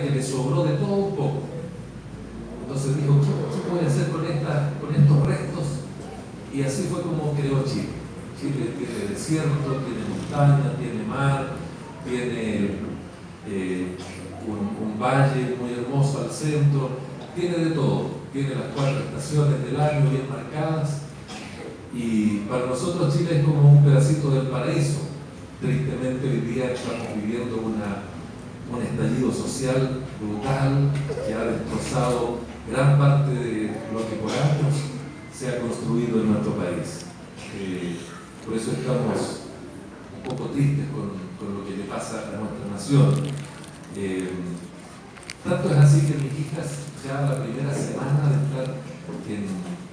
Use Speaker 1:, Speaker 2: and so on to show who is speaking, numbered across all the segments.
Speaker 1: que le sobró de todo un poco. Entonces dijo, ¿qué voy a hacer con estos restos? Y así fue como creó Chile. Chile tiene desierto, tiene montaña, tiene mar, tiene un valle muy hermoso al centro, tiene de todo, tiene las 4 estaciones del año bien marcadas, y para nosotros Chile es como un pedacito del paraíso. Tristemente hoy día estamos viviendo un estallido social brutal que ha destrozado gran parte de lo que por años se ha construido en nuestro país. Por eso estamos un poco tristes con lo que le pasa a nuestra nación. Tanto es así que mis hijas, ya la primera semana de estar en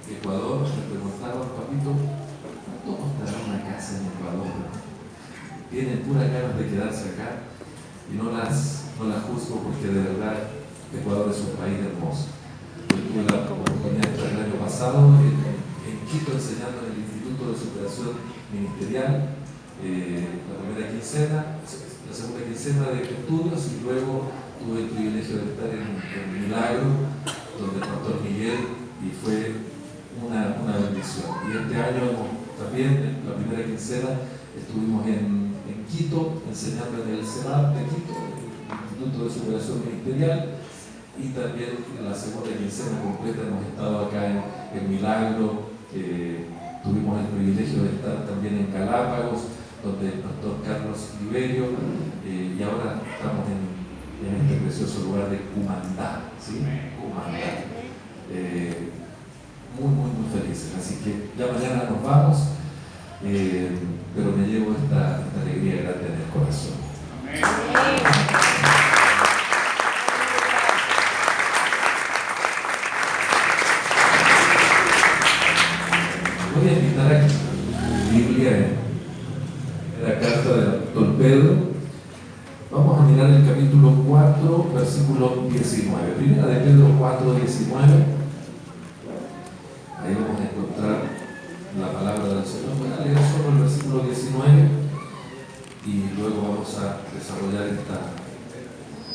Speaker 1: Ecuador, me preguntaron, papito, ¿cuánto costará una casa en Ecuador? Tienen puras ganas de quedarse acá y no las juzgo, porque de verdad Ecuador es un país hermoso. Yo tuve la oportunidad de estar el año pasado en Quito enseñando en el Instituto de Superación Ministerial, la primera quincena, la segunda quincena de estudios, y luego tuve el privilegio de estar en Milagro, donde el pastor Miguel, y fue una bendición. Y este año también, en la primera quincena, estuvimos en Quito, enseñando en el CEMAP de Quito, el Instituto de Superación Ministerial, y también en la segunda quincena completa hemos estado acá en Milagro. Tuvimos el privilegio de estar también en Galápagos, donde el pastor Carlos Liberio, y ahora estamos en este precioso lugar de Cumandá, ¿sí? Cumandá. Muy felices, así que ya mañana nos vamos, pero me llevo esta alegría grande en el corazón. Voy a invitar aquí Biblia en la carta de Don Pedro. Vamos a mirar el capítulo 4, versículo 19. Primera de Pedro 4, 19. Ahí vamos a encontrar la palabra del Señor. Voy a leer solo el versículo 19 y luego vamos a desarrollar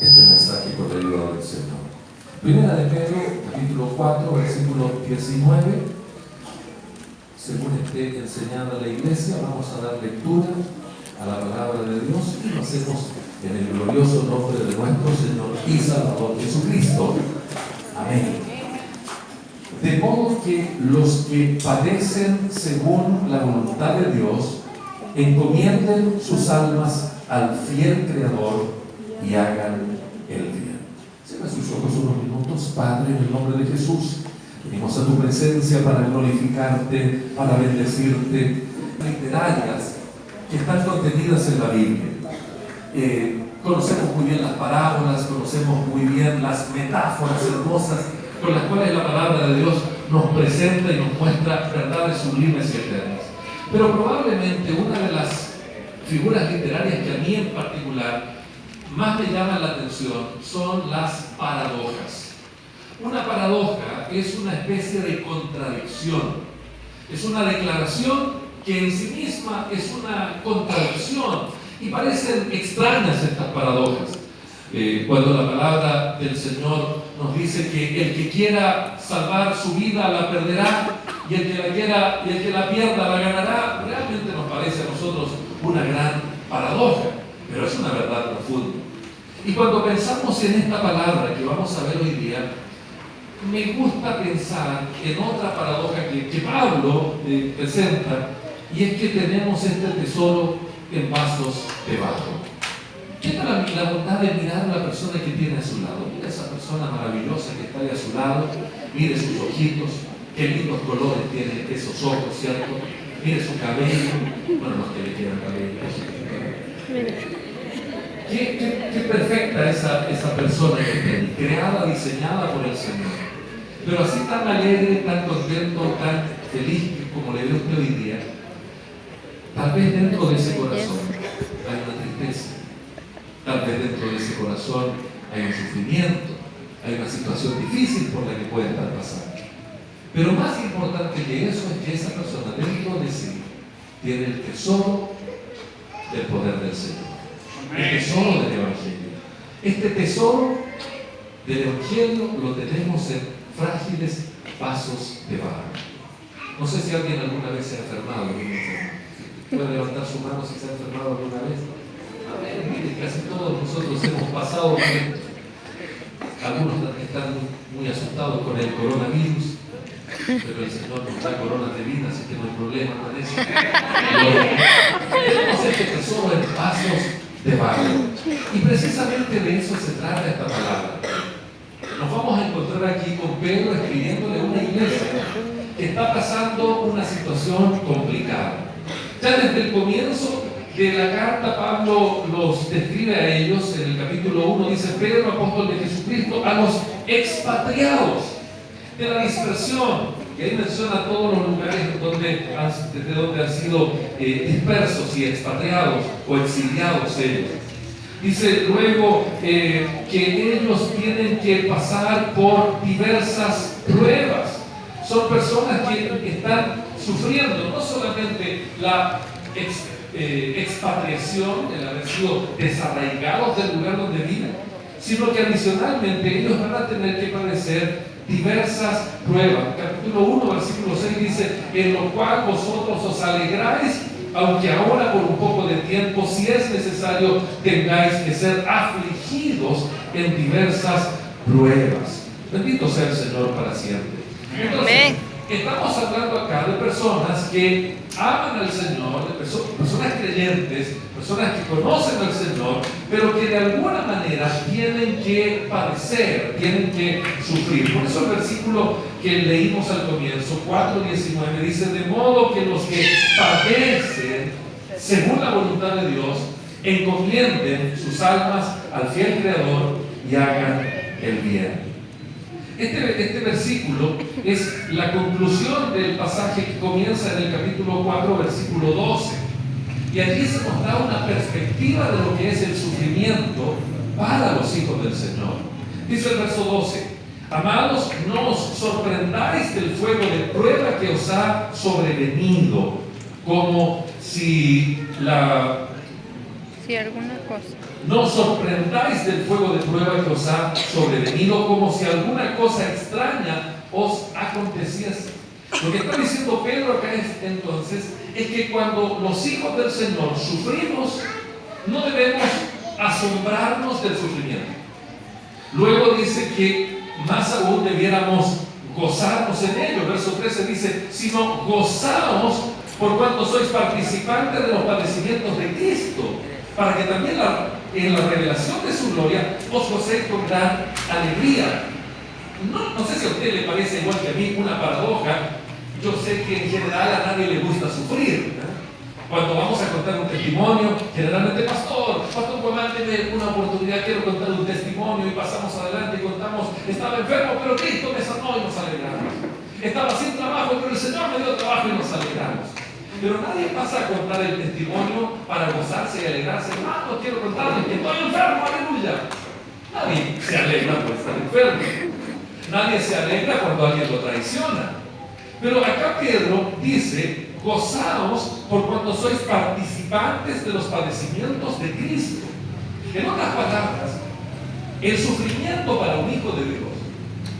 Speaker 1: este mensaje con la ayuda del Señor. Primera de Pedro, capítulo 4, versículo 19. Según esté enseñada la iglesia, vamos a dar lectura a la palabra de Dios y lo hacemos en el glorioso nombre de nuestro Señor y Salvador Jesucristo. Amén. De modo que los que padecen según la voluntad de Dios encomienden sus almas al fiel Creador y hagan el bien. Cierra sus ojos unos minutos. Padre, en el nombre de Jesús, venimos a tu presencia para glorificarte, para bendecirte. Literarias que están contenidas en la Biblia. Conocemos muy bien las parábolas, conocemos muy bien las metáforas hermosas con las cuales la palabra de Dios nos presenta y nos muestra verdades sublimes y eternas. Pero probablemente una de las figuras literarias que a mí en particular más me llaman la atención son las paradojas. Una paradoja es una especie de contradicción, es una declaración que en sí misma es una contradicción, y parecen extrañas estas paradojas. Cuando la palabra del Señor nos dice que el que quiera salvar su vida la perderá, y el que la pierda la ganará, realmente nos parece a nosotros una gran paradoja, pero es una verdad profunda. Y cuando pensamos en esta palabra que vamos a ver hoy día, me gusta pensar en otra paradoja que Pablo presenta, y es que tenemos este tesoro en vasos de barro. Tenga la bondad de mirar a la persona que tiene a su lado. Mira a esa persona maravillosa que está ahí a su lado, mire sus ojitos, qué lindos colores tiene esos ojos, ¿cierto? Mire su cabello, bueno, los que le quedan cabello. Qué perfecta esa persona que tiene, creada, diseñada por el Señor. Pero así tan alegre, tan contento, tan feliz como le ve usted hoy día, tal vez dentro de ese corazón hay una tristeza, tal vez dentro de ese corazón hay un sufrimiento, hay una situación difícil por la que puede estar pasando. Pero más importante que eso es que esa persona dentro de sí tiene el tesoro del poder del Señor, el tesoro del Evangelio. Este tesoro del Evangelio lo tenemos en frágiles vasos de barro. No sé si alguien alguna vez se ha enfermado. ¿Puede levantar su mano si se ha enfermado alguna vez? A ver, mire, casi todos nosotros hemos pasado por esto. Algunos están muy asustados con el coronavirus, pero el Señor nos da coronas de vida, así que no hay problema con eso. Tenemos este tesoro en vasos de barro. Y precisamente de eso se trata esta palabra. Nos vamos a encontrar aquí con Pedro escribiéndole a una iglesia que está pasando una situación complicada. Ya desde el comienzo de la carta, Pablo los describe a ellos. En el capítulo 1 dice: Pedro, apóstol de Jesucristo, a los expatriados de la dispersión. Y ahí menciona todos los lugares desde donde han sido dispersos y expatriados o exiliados ellos. Dice luego que ellos tienen que pasar por diversas pruebas. Son personas que están sufriendo no solamente la expatriación, el haber sido desarraigados del lugar donde viven, sino que adicionalmente ellos van a tener que padecer diversas pruebas. Capítulo 1, versículo 6 dice: en lo cual vosotros os alegráis, aunque ahora por un poco de tiempo, si es necesario, tengáis que ser afligidos en diversas pruebas. Bendito sea el Señor para siempre. Entonces, estamos hablando acá de personas que aman al Señor, de personas creyentes, personas que conocen al Señor, pero que de alguna manera tienen que padecer, tienen que sufrir. Por eso el versículo que leímos al comienzo, 4:19, dice: de modo que los que padecen según la voluntad de Dios encomienden sus almas al fiel Creador y hagan el bien. Este versículo es la conclusión del pasaje que comienza en el capítulo 4, versículo 12. Y allí se nos da una perspectiva de lo que es el sufrimiento para los hijos del Señor. Dice el verso 12: amados, no os sorprendáis del fuego de prueba que os ha sobrevenido, como si
Speaker 2: alguna cosa.
Speaker 1: No os sorprendáis del fuego de prueba que os ha sobrevenido, como si alguna cosa extraña os aconteciese. Lo que está diciendo Pedro acá entonces es que cuando los hijos del Señor sufrimos, no debemos asombrarnos del sufrimiento. Luego dice que más aún debiéramos gozarnos en ello. Verso 13 dice: sino gozaos por cuanto sois participantes de los padecimientos de Cristo, para que también en la revelación de su gloria os gocéis con gran alegría. No sé si a usted le parece igual que a mí una paradoja. Yo sé que en general a nadie le gusta sufrir, ¿no? Cuando vamos a contar un testimonio, generalmente: pastor, mándeme una oportunidad, quiero contar un testimonio, y pasamos adelante y contamos: estaba enfermo, pero Cristo me sanó, y nos alegramos. Estaba sin trabajo, pero el Señor me dio trabajo, y nos alegramos. Pero nadie pasa a contar el testimonio para gozarse y alegrarse. Hermano, quiero contarles que estoy enfermo, aleluya. Nadie se alegra por estar enfermo. Nadie se alegra cuando alguien lo traiciona. Pero acá Pedro dice: gozaos por cuanto sois participantes de los padecimientos de Cristo. En otras palabras, el sufrimiento para un hijo de Dios,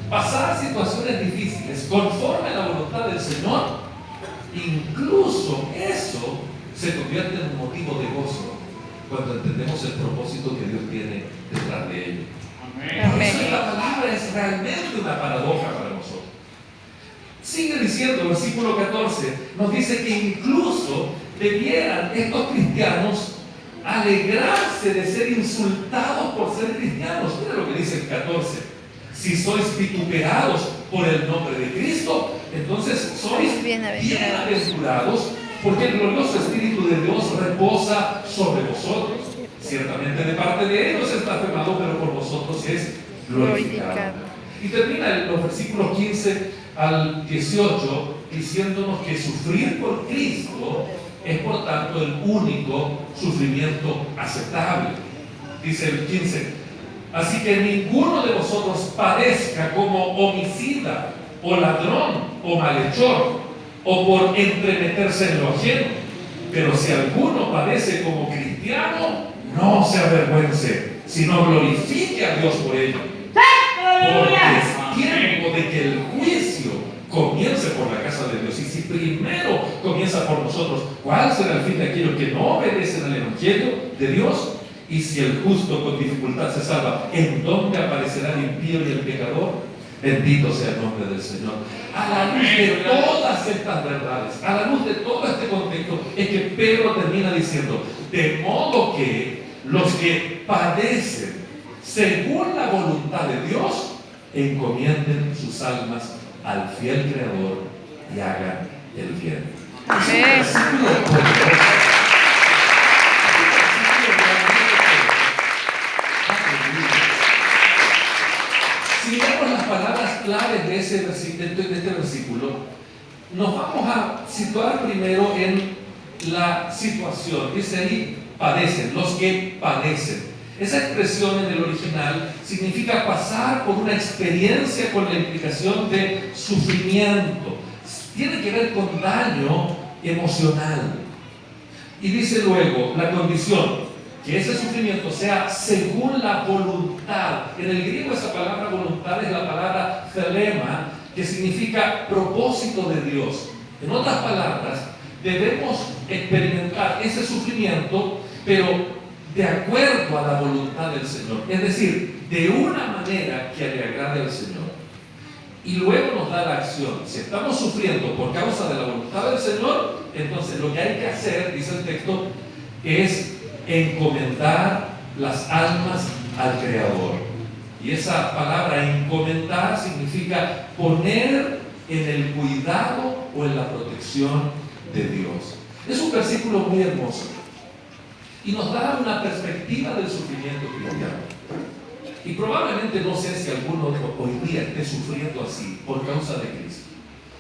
Speaker 1: pasar situaciones difíciles conforme a la voluntad del Señor, incluso eso se convierte en un motivo de gozo cuando entendemos el propósito que Dios tiene detrás de ello. Por eso la palabra es realmente una paradoja para nosotros. Sigue diciendo el versículo 14, nos dice que incluso debieran estos cristianos alegrarse de ser insultados por ser cristianos. Mira lo que dice el 14: si sois vituperados por el nombre de Cristo, entonces sois bienaventurados, porque el glorioso Espíritu de Dios reposa sobre vosotros. Ciertamente de parte de ellos es blasfemado, pero por vosotros es glorificado. Y termina los versículos 15 al 18 diciéndonos que sufrir por Cristo es por tanto el único sufrimiento aceptable. Dice el 15: así que ninguno de vosotros padezca como homicida, o ladrón, o malhechor, o por entremeterse en lo ajeno. Pero si alguno padece como cristiano, no se avergüence, sino glorifique a Dios por ello. Porque es tiempo de que el juicio comience por la casa de Dios. Y si primero comienza por nosotros, ¿cuál será el fin de aquellos que no obedecen al Evangelio de Dios? Y si el justo con dificultad se salva, ¿en dónde aparecerá el impío y el pecador? Bendito sea el nombre del Señor. A la luz de todas estas verdades, a la luz de todo este contexto, es que Pedro termina diciendo: de modo que los que padecen según la voluntad de Dios, encomienden sus almas al fiel Creador y hagan el bien.
Speaker 2: Amén.
Speaker 1: Si vemos las palabras claves de este versículo, nos vamos a situar primero en la situación. Dice ahí: padecen, los que padecen. Esa expresión en el original significa pasar por una experiencia con la implicación de sufrimiento. Tiene que ver con daño emocional. Y dice luego la condición: que ese sufrimiento sea según la voluntad. En el griego esa palabra voluntad es la palabra thelema, que significa propósito de Dios. En otras palabras, debemos experimentar ese sufrimiento, pero de acuerdo a la voluntad del Señor. Es decir, de una manera que le agrade al Señor. Y luego nos da la acción. Si estamos sufriendo por causa de la voluntad del Señor, entonces lo que hay que hacer, dice el texto, es encomendar las almas al Creador. Y esa palabra encomendar significa poner en el cuidado o en la protección de Dios. Es un versículo muy hermoso y nos da una perspectiva del sufrimiento cristiano. Y probablemente, no sé si alguno hoy día esté sufriendo así por causa de Cristo.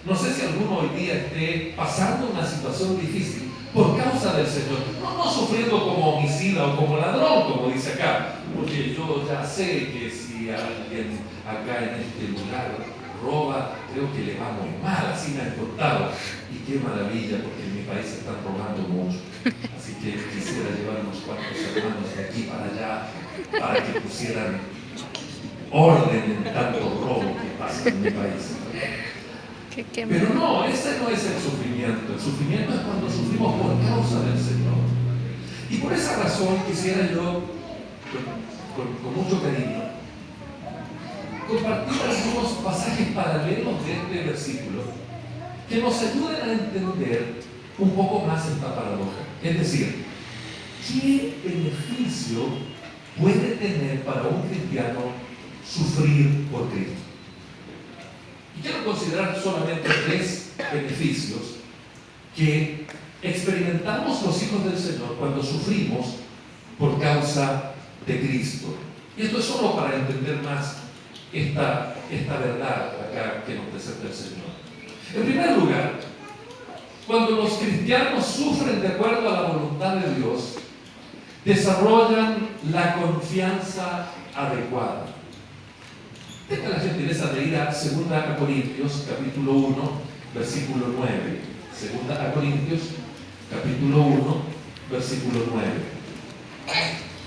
Speaker 1: No sé si alguno hoy día esté pasando una situación difícil por causa del Señor. No sufriendo como homicida o como ladrón, como dice acá, porque yo ya sé que si alguien acá en este lugar roba, creo que le va muy mal, así me han contado. Y qué maravilla, porque en mi país se están robando mucho. Así que quisiera llevar unos cuantos hermanos de aquí para allá, para que pusieran orden en tanto robo que pasa en mi país. Pero no, ese no es el sufrimiento. El sufrimiento es cuando sufrimos por causa del Señor. Y por esa razón quisiera yo, con mucho cariño, compartir algunos pasajes paralelos de este versículo que nos ayuden a entender un poco más esta paradoja. Es decir, ¿qué beneficio puede tener para un cristiano sufrir por Cristo? Y quiero considerar solamente 3 beneficios que experimentamos los hijos del Señor cuando sufrimos por causa de Cristo. Y esto es solo para entender más esta verdad acá que nos presenta el Señor. En primer lugar, cuando los cristianos sufren de acuerdo a la voluntad de Dios, desarrollan la confianza adecuada. Tenga la gentileza de ir a 2 Corintios, capítulo 1, versículo 9. 2 Corintios, capítulo 1, versículo 9.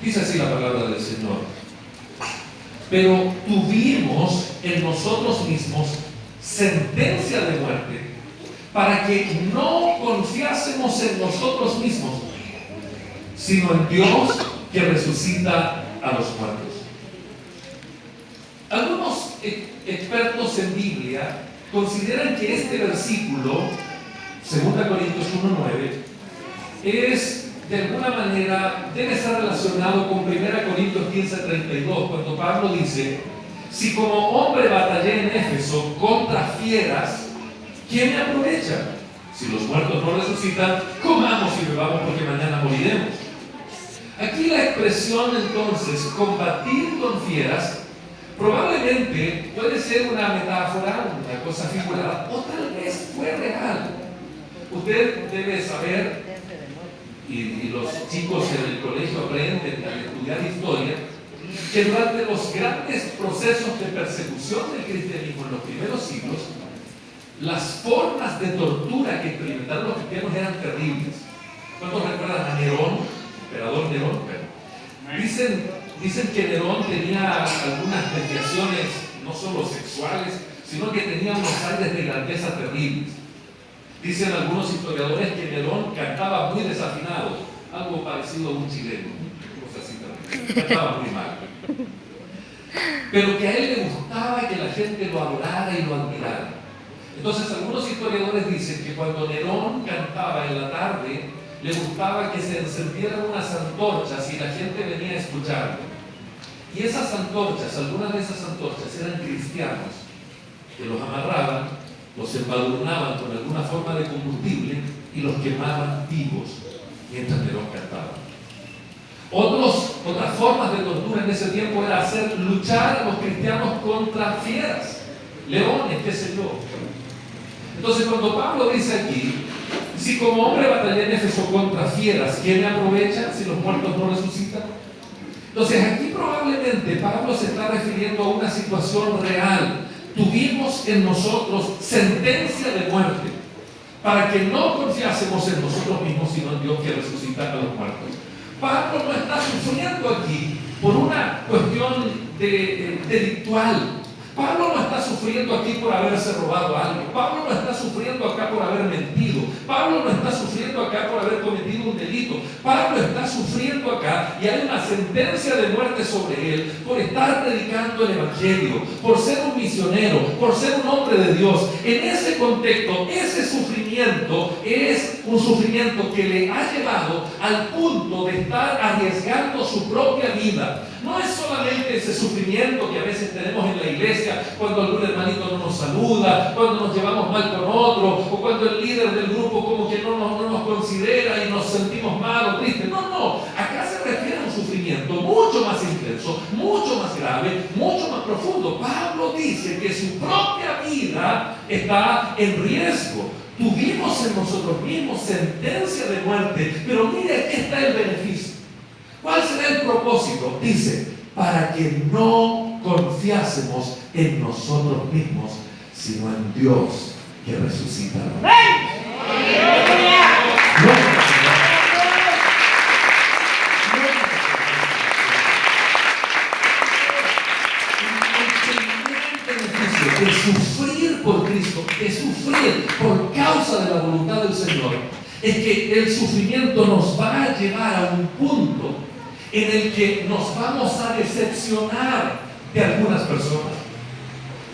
Speaker 1: Dice así la palabra del Señor: pero tuvimos en nosotros mismos sentencia de muerte, para que no confiásemos en nosotros mismos, sino en Dios que resucita a los muertos. Algunos expertos en Biblia consideran que este versículo, 2 Corintios 1:9, es de alguna manera, debe estar relacionado con 1 Corintios 15:32, cuando Pablo dice: si como hombre batallé en Éfeso contra fieras, ¿quién me aprovecha? Si los muertos no resucitan, comamos y bebamos porque mañana moriremos. Aquí la expresión entonces, combatir con fieras, probablemente puede ser una metáfora, una cosa figurada, o tal vez fue real. Usted debe saber, y los chicos en el colegio aprenden al estudiar historia, que durante los grandes procesos de persecución del cristianismo en los primeros siglos, las formas de tortura que experimentaron los cristianos eran terribles. ¿Cuántos recuerdan a Nerón, emperador Nerón? Dicen Dicen que Nerón tenía algunas desviaciones, no solo sexuales, sino que tenía unos aires de grandeza terribles. Dicen algunos historiadores que Nerón cantaba muy desafinado, algo parecido a un chileno, cosa así también. Cantaba muy mal. Pero que a él le gustaba que la gente lo adorara y lo admirara. Entonces algunos historiadores dicen que cuando Nerón cantaba en la tarde, le gustaba que se encendieran unas antorchas y la gente venía a escucharlo. Y esas antorchas, algunas de esas antorchas eran cristianos, que los amarraban, los embadurnaban con alguna forma de combustible y los quemaban vivos mientras Nerón cantaba. Otras formas de tortura en ese tiempo era hacer luchar a los cristianos contra fieras, leones, qué sé yo. Entonces cuando Pablo dice aquí, si como hombre batallé en Éfeso contra fieras, ¿quién me aprovecha si los muertos no resucitan? Entonces aquí probablemente Pablo se está refiriendo a una situación real. Tuvimos en nosotros sentencia de muerte para que no confiásemos en nosotros mismos, sino en Dios que resucita a los muertos. Pablo no está sufriendo aquí por una cuestión delictual. Pablo no está sufriendo aquí por haberse robado algo. Pablo no está sufriendo acá por haber mentido. Pablo no está sufriendo acá por haber cometido un delito. Pablo está sufriendo acá y hay una sentencia de muerte sobre él por estar predicando el Evangelio, por ser un misionero, por ser un hombre de Dios. En ese contexto, ese sufrimiento es un sufrimiento que le ha llevado al punto de estar arriesgando su propia vida. No es solamente ese sufrimiento que a veces tenemos en la iglesia cuando algún hermanito no nos saluda, cuando nos llevamos mal con otro, o cuando el líder del grupo como que no nos considera y nos sentimos mal o tristes. No, acá se refiere a un sufrimiento mucho más intenso, mucho más grave, mucho más profundo. Pablo dice que su propia vida está en riesgo. Tuvimos en nosotros mismos sentencia de muerte, pero mire, aquí está el beneficio. ¿Cuál será el propósito? Dice, para que no confiásemos en nosotros mismos, sino en Dios que resucita a los muertos. De sufrir por Cristo, de sufrir por causa de la voluntad del Señor, es que el sufrimiento nos va a llevar a un punto en el que nos vamos a decepcionar de algunas personas.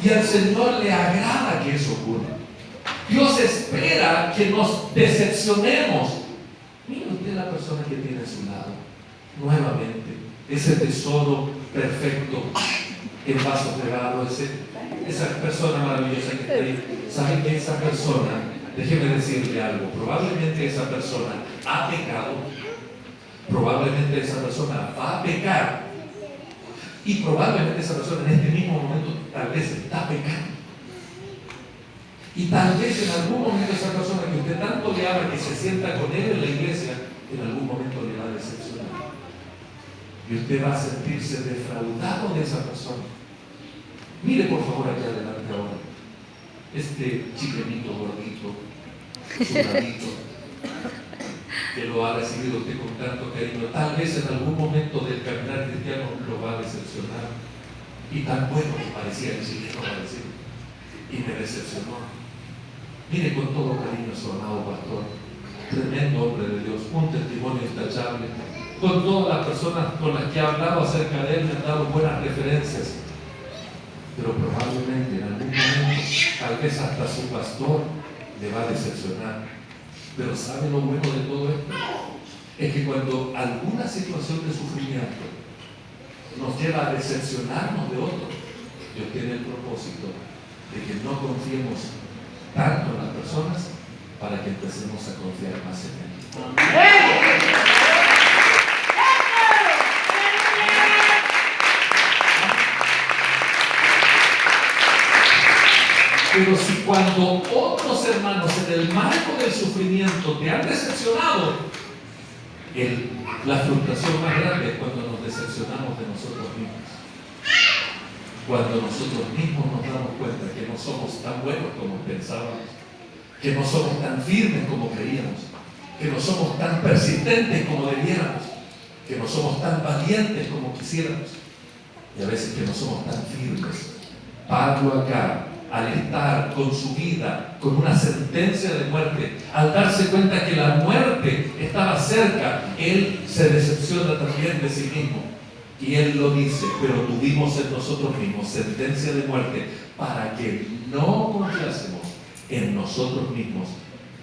Speaker 1: Y al Señor le agrada que eso ocurra. Dios espera que nos decepcionemos. Mire usted la persona que tiene a su lado, nuevamente, ese tesoro perfecto en vaso pegado, esa persona maravillosa que está ahí. ¿Sabe que esa persona, déjeme decirle algo, probablemente esa persona ha pecado, probablemente esa persona va a pecar y probablemente esa persona en este mismo momento tal vez está pecando. Y tal vez en algún momento esa persona que usted tanto le ama, que se sienta con él en la iglesia, en algún momento le va a decepcionar. Y usted va a sentirse defraudado de esa persona. Mire por favor aquí adelante ahora. Este chiquenito gordito, sudadito, que lo ha recibido usted con tanto cariño, tal vez en algún momento del caminar cristiano lo va a decepcionar. Y tan bueno que parecía el chileno, va a decir. Y me decepcionó. Mire con todo cariño a su amado pastor, tremendo hombre de Dios, un testimonio intachable. Con todas las personas con las que ha hablado acerca de él me han dado buenas referencias. Pero probablemente en algún momento, tal vez hasta su pastor le va a decepcionar. Pero ¿sabe lo bueno de todo esto? Es que cuando alguna situación de sufrimiento nos lleva a decepcionarnos de otro, Dios tiene el propósito de que no confiemos tanto en las personas para que empecemos a confiar más en Él. Pero si cuando otros hermanos en el marco del sufrimiento te han decepcionado, la frustración más grande es cuando nos decepcionamos de nosotros mismos. Cuando nosotros mismos nos damos cuenta que no somos tan buenos como pensábamos, que no somos tan firmes como creíamos, que no somos tan persistentes como debiéramos, que no somos tan valientes como quisiéramos y a veces que no somos tan firmes. Pablo acá, al estar con su vida, con una sentencia de muerte, al darse cuenta que la muerte estaba cerca, él se decepciona también de sí mismo. Y él lo dice, pero tuvimos en nosotros mismos sentencia de muerte para que no confiásemos en nosotros mismos,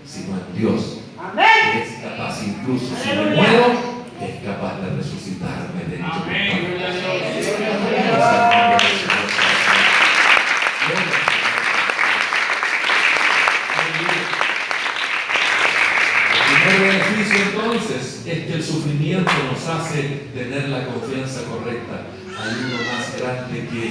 Speaker 1: sino en Dios.
Speaker 2: Amén.
Speaker 1: Que es capaz, incluso si me muero, es capaz de resucitarme de hecho.
Speaker 2: Amén.
Speaker 1: El primer beneficio entonces es que el sufrimiento nos hace tener la confianza correcta. Hay uno más grande que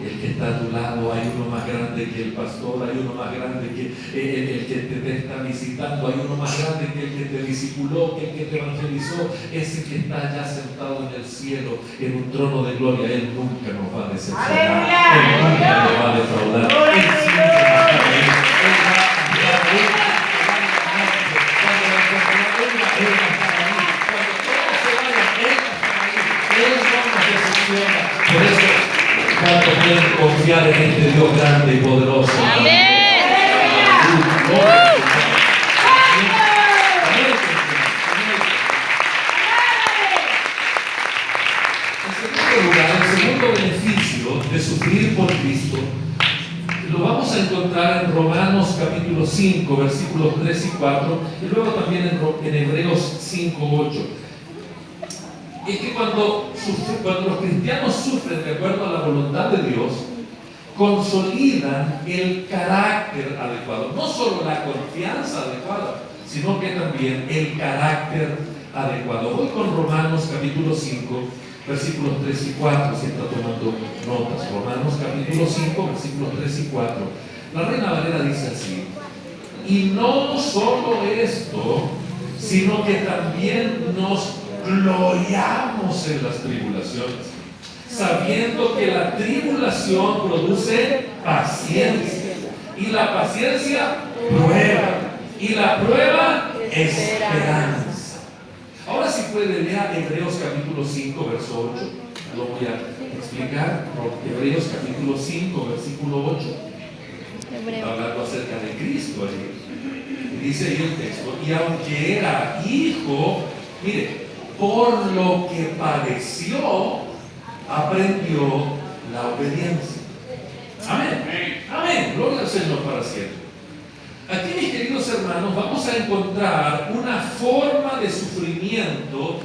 Speaker 1: el que está a tu lado, hay uno más grande que el pastor, hay uno más grande que el que te está visitando, hay uno más grande que el que te discipuló, que el que te evangelizó, ese que está ya sentado en el cielo, en un trono de gloria. Él nunca nos va a decepcionar, Él nunca nos va a defraudar, Él siempre va a estar ahí, Él va a cuando la enfermedad venga, Él va a estar ahí, cuando todo se vaya, Él va a estar ahí, Él no nos decepciona. Por eso, ¿cuánto pueden confiar en este Dios grande y poderoso?
Speaker 3: Amén.
Speaker 1: En segundo lugar, el segundo beneficio de sufrir por Cristo lo vamos a encontrar en Romanos capítulo 5, versículos 3 y 4, y luego también en Hebreos 5, 8. Es que cuando los cristianos sufren de acuerdo a la voluntad de Dios, consolidan el carácter adecuado. No solo la confianza adecuada, sino que también el carácter adecuado. Voy con Romanos capítulo 5, versículos 3 y 4, si está tomando notas. Romanos capítulo 5, versículos 3 y 4. La Reina Valera dice así: y no solo esto, sino que también nos gloriamos en las tribulaciones, sabiendo que la tribulación produce paciencia, y la paciencia prueba, y la prueba esperanza. Ahora sí puede leer Hebreos capítulo 5, verso 8. Lo voy a explicar. Hebreos capítulo 5, versículo 8. Está hablando acerca de Cristo allí. Dice ahí el texto: y aunque era hijo, mire, por lo que padeció, aprendió la obediencia. Amén. Amén. Gloria al Señor para siempre. Aquí, mis queridos hermanos, vamos a encontrar una forma de sufrimiento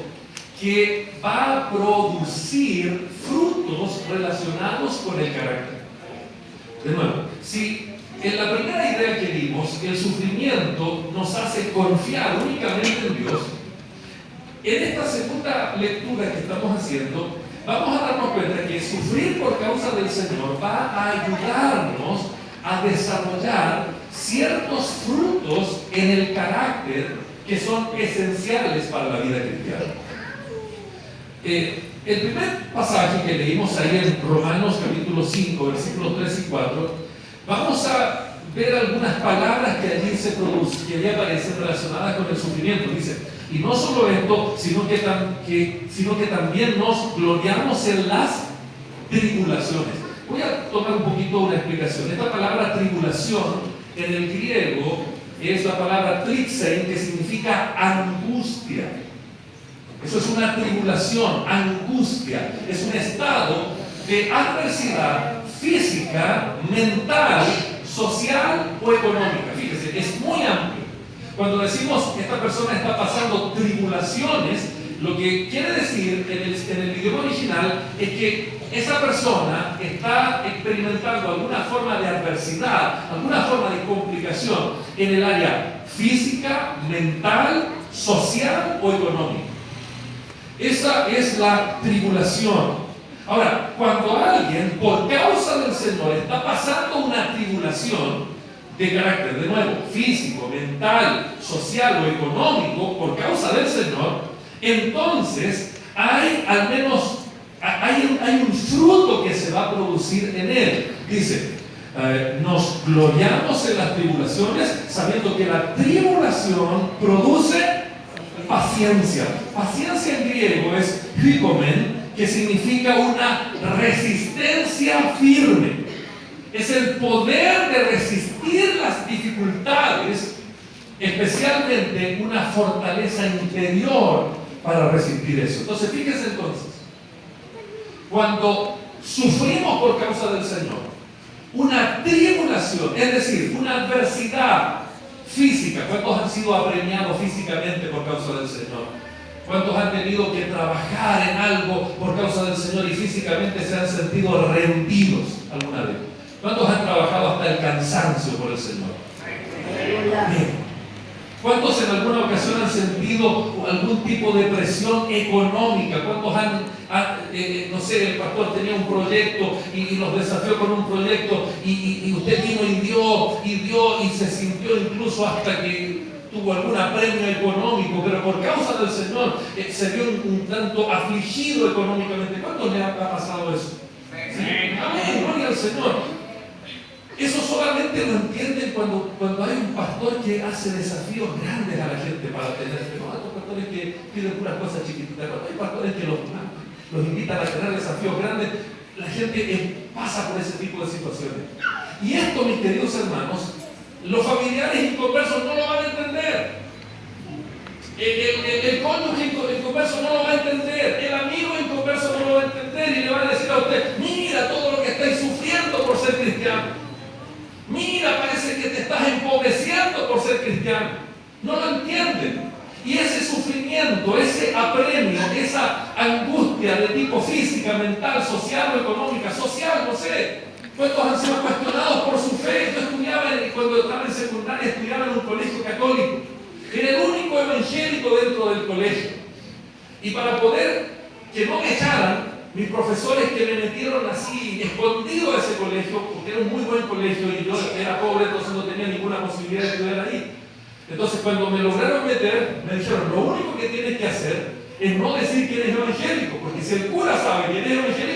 Speaker 1: que va a producir frutos relacionados con el carácter. De nuevo, si en la primera idea que vimos, el sufrimiento nos hace confiar únicamente en Dios, en esta segunda lectura que estamos haciendo, vamos a darnos cuenta que sufrir por causa del Señor va a ayudarnos a desarrollar ciertos frutos en el carácter que son esenciales para la vida cristiana. El primer pasaje que leímos ahí en Romanos capítulo 5, versículos 3 y 4, vamos a ver algunas palabras que allí se producen, que allí aparecen relacionadas con el sufrimiento. Dice: y no solo esto, sino que también nos gloriamos en las tribulaciones. Voy a tomar un poquito una explicación. Esta palabra tribulación en el griego es la palabra trixein, que significa angustia. Eso es una tribulación, angustia. Es un estado de adversidad física, mental, social o económica. Fíjese, es muy amplio. Cuando decimos que esta persona está pasando tribulaciones, lo que quiere decir en el idioma original es que esa persona está experimentando alguna forma de adversidad, alguna forma de complicación en el área física, mental, social o económica. Esa es la tribulación. Ahora, cuando alguien por causa del Señor está pasando una tribulación de carácter, de nuevo, físico, mental, social o económico, por causa del Señor, entonces hay al menos hay un fruto que se va a producir en él. Dice: nos gloriamos en las tribulaciones, sabiendo que la tribulación produce paciencia. Paciencia en griego es hypomen, que significa una resistencia firme. Es el poder de resistir las dificultades, especialmente una fortaleza interior para resistir eso. Entonces, fíjense entonces, cuando sufrimos por causa del Señor, una tribulación, es decir, una adversidad física. ¿Cuántos han sido apremiados físicamente por causa del Señor? ¿Cuántos han tenido que trabajar en algo por causa del Señor y físicamente se han sentido rendidos alguna vez? ¿Cuántos han trabajado hasta el cansancio por el Señor? Bien. ¿Cuántos en alguna ocasión han sentido algún tipo de presión económica? ¿Cuántos no sé, el pastor tenía un proyecto y los desafió con un proyecto y usted vino y dio y se sintió incluso hasta que tuvo algún apremio económico, pero por causa del Señor se vio un tanto afligido económicamente? ¿Cuántos le ha pasado eso? ¿Sí? Amén, gloria al Señor. Eso solamente lo entienden cuando hay un pastor que hace desafíos grandes a la gente para tener. No, estos pastores que piden puras cosas chiquititas. Cuando hay pastores que los invitan a tener desafíos grandes, la gente pasa por ese tipo de situaciones. Y esto, mis queridos hermanos, los familiares inconversos no lo van a entender. El cónyuge inconverso no lo va a entender. El amigo inconverso no lo va a entender y le va a decir a usted: mira todo lo que estáis sufriendo por ser cristiano. Mira, parece que te estás empobreciendo por ser cristiano. No lo entienden. Y ese sufrimiento, ese apremio, esa angustia de tipo física, mental, social o económica, social, no sé. ¿Cuántos han sido cuestionados por su fe? Yo estudiaba, cuando estaba en secundaria, estudiaba en un colegio católico. Era el único evangélico dentro del colegio. Y para poder que no me echaran, mis profesores que me metieron así, escondido a ese colegio, porque era un muy buen colegio y yo era pobre, entonces no tenía ninguna posibilidad de estudiar ahí. Entonces, cuando me lograron meter, me dijeron: lo único que tienes que hacer es no decir que eres evangélico, porque si el cura sabe que eres evangélico,